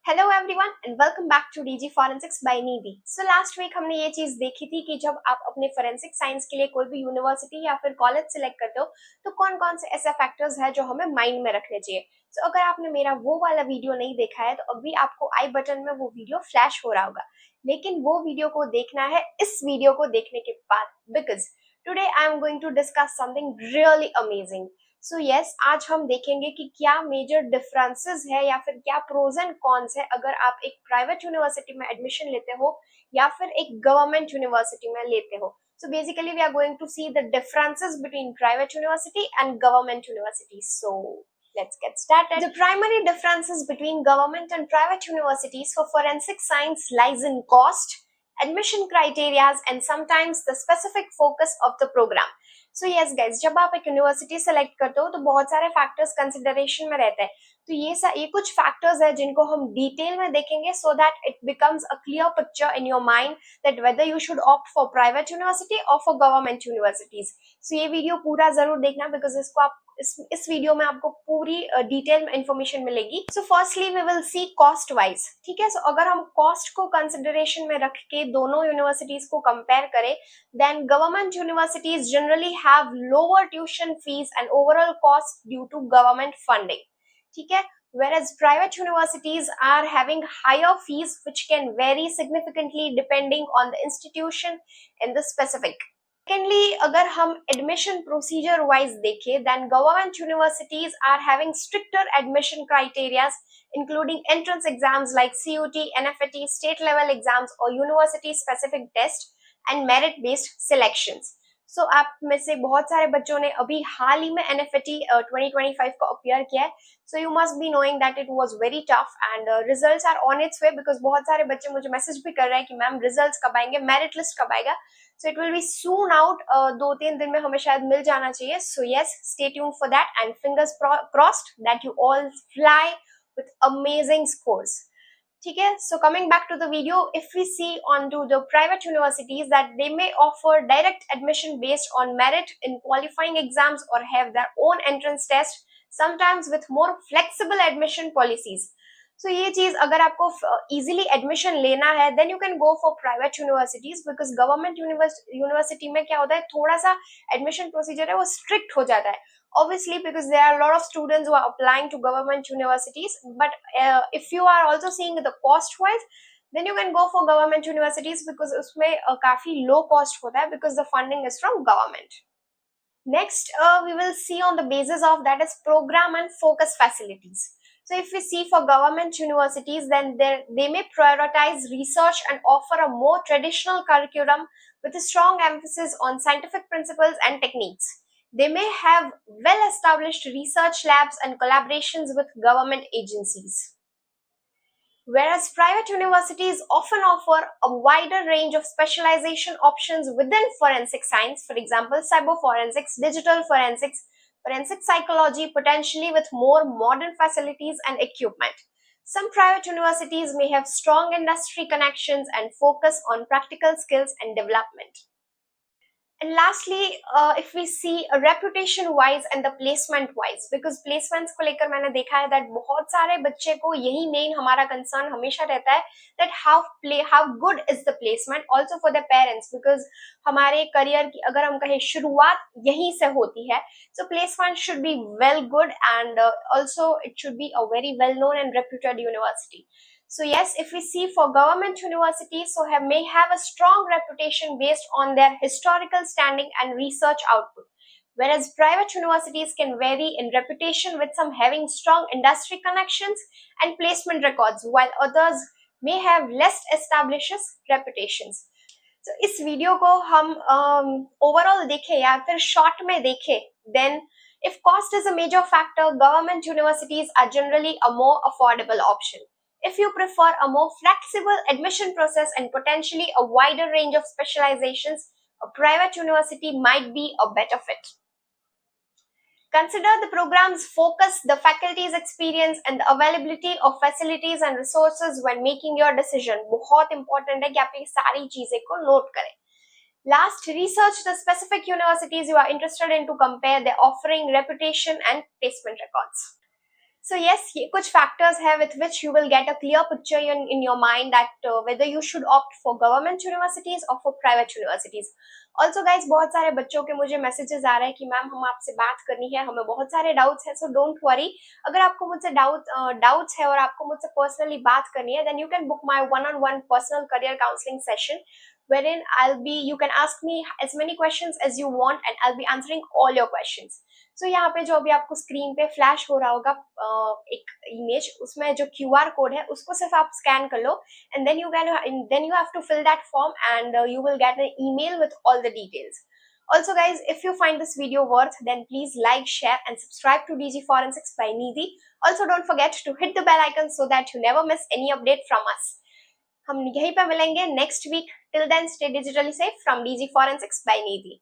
Hello everyone and welcome back to DG forensics by Nidhi. So last week हमने ये चीज देखी थी कि जब आप अपने फोरेंसिक साइंस के लिए कोई भी यूनिवर्सिटी या फिर कॉलेज सिलेक्ट करते हो तो कौन कौन से ऐसे फैक्टर्स हैं जो हमें माइंड में रखने चाहिए। सो अगर आपने मेरा वो वाला वीडियो नहीं देखा है तो अभी आपको आई बटन में वो वीडियो फ्लैश हो रहा होगा, लेकिन वो वीडियो को देखना है इस वीडियो को देखने के बाद, because today I am going to discuss something really amazing. So yes, आज हम देखेंगे कि क्या मेजर डिफरेंसेस है या फिर क्या प्रोज एंड कॉन्स है अगर आप एक प्राइवेट यूनिवर्सिटी में एडमिशन लेते हो या फिर एक गवर्नमेंट यूनिवर्सिटी में लेते हो। So basically we are going to see the differences between private university and government universities. So let's get started. The primary differences between government and private universities for forensic science lies in cost, admission criteria and sometimes the specific focus of the program. So yes guys, जब आप एक university select करते हो तो बहुत सारे factors consideration में रहते हैं। तो ये कुछ फैक्टर्स है जिनको हम डिटेल में देखेंगे so that it becomes a clear picture in your mind that whether you should opt for private university और फॉर गवर्नमेंट यूनिवर्सिटीज। सो ये वीडियो पूरा जरूर देखना बिकॉज इसको आप इस वीडियो में आपको पूरी डिटेल में इंफॉर्मेशन मिलेगी। So firstly we will see cost wise, ठीक है। सो अगर हम कॉस्ट को कंसिडरेशन में रख के दोनों यूनिवर्सिटीज को कंपेयर करें, then government universities generally have lower tuition fees and overall cost due to government funding, ठीक है, whereas private universities are having higher fees which can vary significantly depending on the institution and the specific. Secondly, अगर हम admission procedure wise देखें, then government universities are having stricter admission criteria including entrance exams like CUT, NFET, state level exams or university specific test and merit based selections. So आप में से बहुत सारे बच्चों ने अभी हाल ही में NFET 2025 को अपियर किया है। So you must be knowing that it was very tough and results are on its way because बहुत सारे बच्चे मुझे मैसेज भी कर रहे हैं कि मैम रिजल्ट्स कब आएंगे, मेरिट लिस्ट कब आएगा। So it will be soon out, 2-3 दिन में हमें शायद मिल जाना चाहिए। So yes, stay tuned for that and fingers crossed that you all fly with amazing scores. ठीक है, so coming back to the video, if we see onto the private universities that they may offer direct admission based on merit in qualifying exams or have their own entrance test, sometimes with more flexible admission policies. So ये चीज अगर आपको easily admission लेना है then you can go for private universities because government university में क्या होता है, थोड़ा सा admission procedure है वो strict हो जाता है obviously because there are a lot of students who are applying to government universities, but if you are also seeing the cost wise then you can go for government universities because उसमें काफी low cost होता है because the funding is from government. Next, we will see on the basis of that is program and focus facilities. So if we see for government universities, then they may prioritize research and offer a more traditional curriculum with a strong emphasis on scientific principles and techniques. They may have well-established research labs and collaborations with government agencies. Whereas private universities often offer a wider range of specialization options within forensic science, for example, cyber forensics, digital forensics, forensic psychology, potentially with more modern facilities and equipment. Some private universities may have strong industry connections and focus on practical skills and development. And lastly, if we see a reputation wise and the placement wise, because placements को लेकर मैंने देखा है that बहुत सारे बच्चे को यही main हमारा concern हमेशा रहता है that how good is the placement also for their parents, because हमारे career की अगर हम कहें शुरुआत यहीं से होती है, so placement should be well good and also it should be a very well known and reputed university. So yes, if we see for government universities, so may have a strong reputation based on their historical standing and research output, whereas private universities can vary in reputation with some having strong industry connections and placement records, while others may have less established reputations. So इस video को हम overall देखें या फिर short में देखें, then if cost is a major factor, government universities are generally a more affordable option. If you prefer a more flexible admission process and potentially a wider range of specializations, a private university might be a better fit. Consider the program's focus, the faculty's experience and the availability of facilities and resources when making your decision. बहुत important है कि आप ये सारी चीजें को note करें. Last, research the specific universities you are interested in to compare their offering, reputation and placement records. So yes, ये कुछ factors है with which you will get a clear picture in your mind that whether you should opt for government universities or for private universities. Also guys, बहुत सारे बच्चों के मुझे messages आ रहे हैं कि मैम हम आपसे बात करनी है, हमें बहुत सारे डाउट्स हैं, सो डोंट वरी. अगर आपको मुझसे डाउट्स है और आपको मुझसे पर्सनली बात करनी है, then you can book my one on one personal career counselling session wherein you can ask me as many questions as you want and I'll be answering all your questions. So यहाँ पे जो अभी आपको screen पे flash हो रहा होगा एक इमेज, उसमें जो QR कोड है उसको सिर्फ आप स्कैन कर लो and then you have to fill that form and you will get an email with all the details. Also guys, if you find this video worth, then please like, share and subscribe to DG Forensics by Nidhi. Also don't forget to hit the bell icon so that you never miss any update from us. हम यहीं पे मिलेंगे next week. Till then stay digitally safe from DG Forensics by Nidhi.